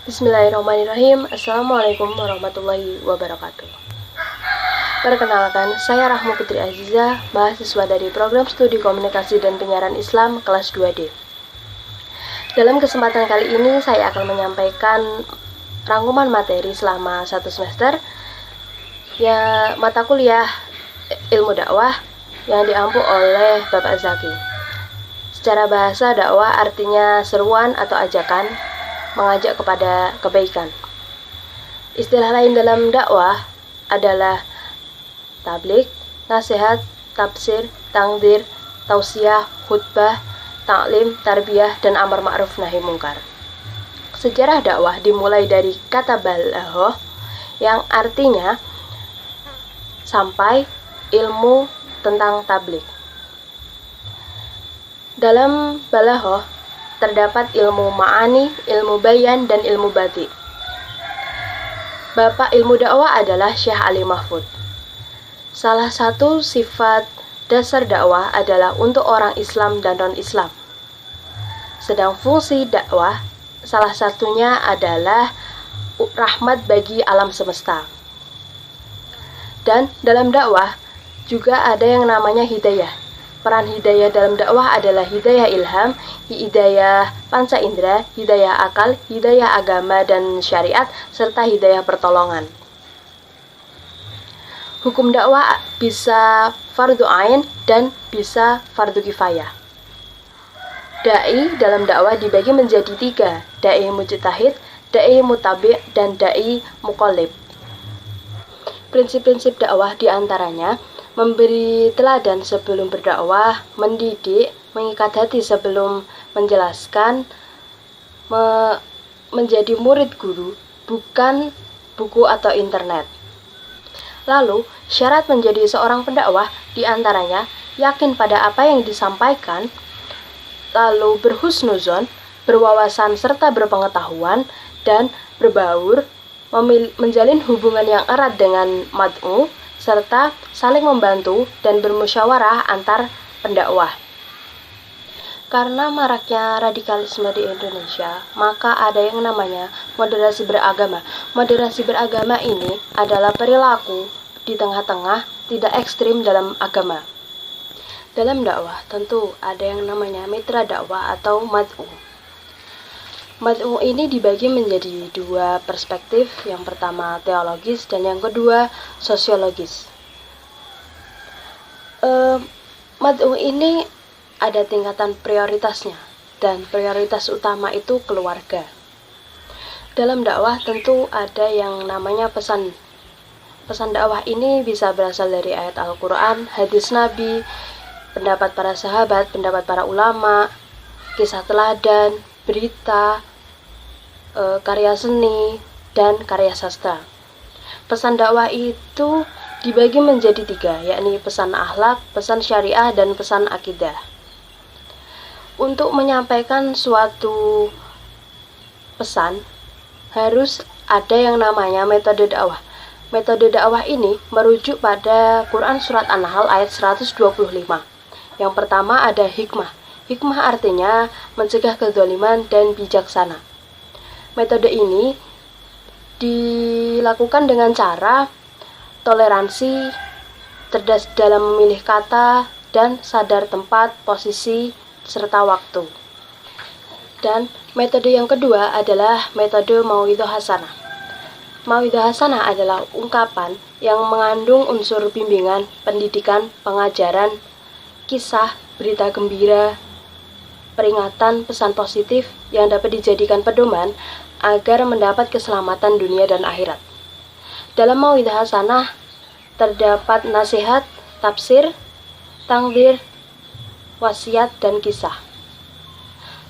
Bismillahirrahmanirrahim. Assalamualaikum warahmatullahi wabarakatuh. Perkenalkan, saya Rahma Putri Azizah, mahasiswa dari Program Studi Komunikasi dan Penyiaran Islam kelas 2D. Dalam kesempatan kali ini, saya akan menyampaikan rangkuman materi selama 1 semester, mata kuliah ilmu dakwah yang diampu oleh Bapak Zaki. Secara bahasa, dakwah artinya seruan atau ajakan, mengajak kepada kebaikan. Istilah lain dalam dakwah adalah tablik, nasihat, tafsir, tangdir, tausiah, khutbah, taklim, tarbiyah, dan amar ma'ruf nahi mungkar. Sejarah dakwah dimulai dari kata balaghoh yang artinya sampai ilmu tentang tablik. Dalam balaghoh terdapat ilmu ma'ani, ilmu bayan, dan ilmu bati. Bapak ilmu dakwah adalah Syekh Ali Mahfud. Salah satu sifat dasar dakwah adalah untuk orang Islam dan non-Islam. Sedang fungsi dakwah salah satunya adalah rahmat bagi alam semesta. Dan dalam dakwah juga ada yang namanya hidayah. Peran hidayah dalam dakwah adalah hidayah ilham, hidayah panca indera, hidayah akal, hidayah agama dan syariat, serta hidayah pertolongan. Hukum dakwah bisa fardu ain dan bisa fardu kifayah. Dai dalam dakwah dibagi menjadi 3, dai mujtahid, dai mutabi', dan dai muqallib. Prinsip-prinsip dakwah diantaranya memberi teladan sebelum berdakwah, mendidik, mengikat hati sebelum menjelaskan, menjadi murid guru, bukan buku atau internet. Lalu, syarat menjadi seorang pendakwah diantaranya yakin pada apa yang disampaikan, lalu berhusnuzon, berwawasan serta berpengetahuan, dan berbaur, menjalin hubungan yang erat dengan mad'u, serta saling membantu dan bermusyawarah antar pendakwah. Karena maraknya radikalisme di Indonesia, maka ada yang namanya moderasi beragama. Moderasi beragama ini adalah perilaku di tengah-tengah, tidak ekstrim dalam agama. Dalam dakwah tentu ada yang namanya mitra dakwah atau mad'u. Mad'u ini dibagi menjadi 2 perspektif, yang pertama teologis dan yang kedua sosiologis. Mad'u ini ada tingkatan prioritasnya, dan prioritas utama itu keluarga. Dalam dakwah tentu ada yang namanya pesan. Pesan dakwah ini bisa berasal dari ayat Al-Quran, hadis Nabi, pendapat para sahabat, pendapat para ulama, kisah teladan, berita, karya seni, dan karya sastra. Pesan dakwah itu dibagi menjadi 3, yakni pesan akhlak, pesan syariah, dan pesan akidah. Untuk menyampaikan suatu pesan, harus ada yang namanya metode dakwah. Metode dakwah ini merujuk pada Quran Surat An-Nahl ayat 125. Yang pertama ada hikmah. Hikmah artinya mencegah kezaliman dan bijaksana. Metode ini dilakukan dengan cara toleransi, cerdas dalam memilih kata, dan sadar tempat, posisi, serta waktu. Dan metode yang kedua adalah metode mau'idhah hasanah. Mau'idhah hasanah adalah ungkapan yang mengandung unsur bimbingan, pendidikan, pengajaran, kisah, berita gembira, peringatan, pesan positif yang dapat dijadikan pedoman agar mendapat keselamatan dunia dan akhirat. Dalam mau'idhah hasanah terdapat nasihat, tafsir, tangdir, wasiat, dan kisah.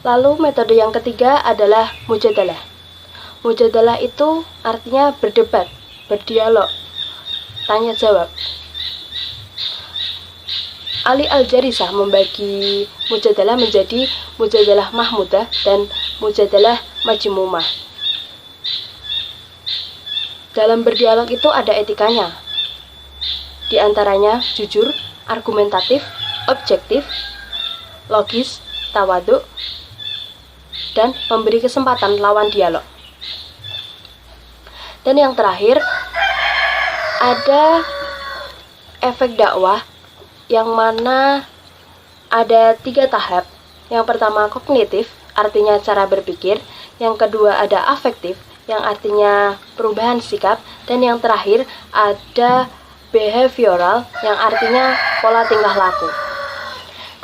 Lalu metode yang ketiga adalah mujadalah. Mujadalah itu artinya berdebat, berdialog, tanya jawab. Ali Al-Jarisah membagi mujadalah menjadi mujadalah mahmudah dan mujadalah majmumah. Dalam berdialog itu ada etikanya. Di antaranya jujur, argumentatif, objektif, logis, tawaduk, dan memberi kesempatan lawan dialog. Dan yang terakhir, ada efek dakwah yang mana ada 3 tahap. Yang pertama kognitif, artinya cara berpikir. Yang kedua ada afektif, yang artinya perubahan sikap. Dan yang terakhir ada behavioral, yang artinya pola tingkah laku.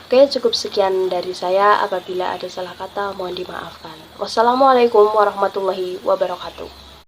Oke, cukup sekian dari saya. Apabila ada salah kata, mohon dimaafkan. Wassalamualaikum warahmatullahi wabarakatuh.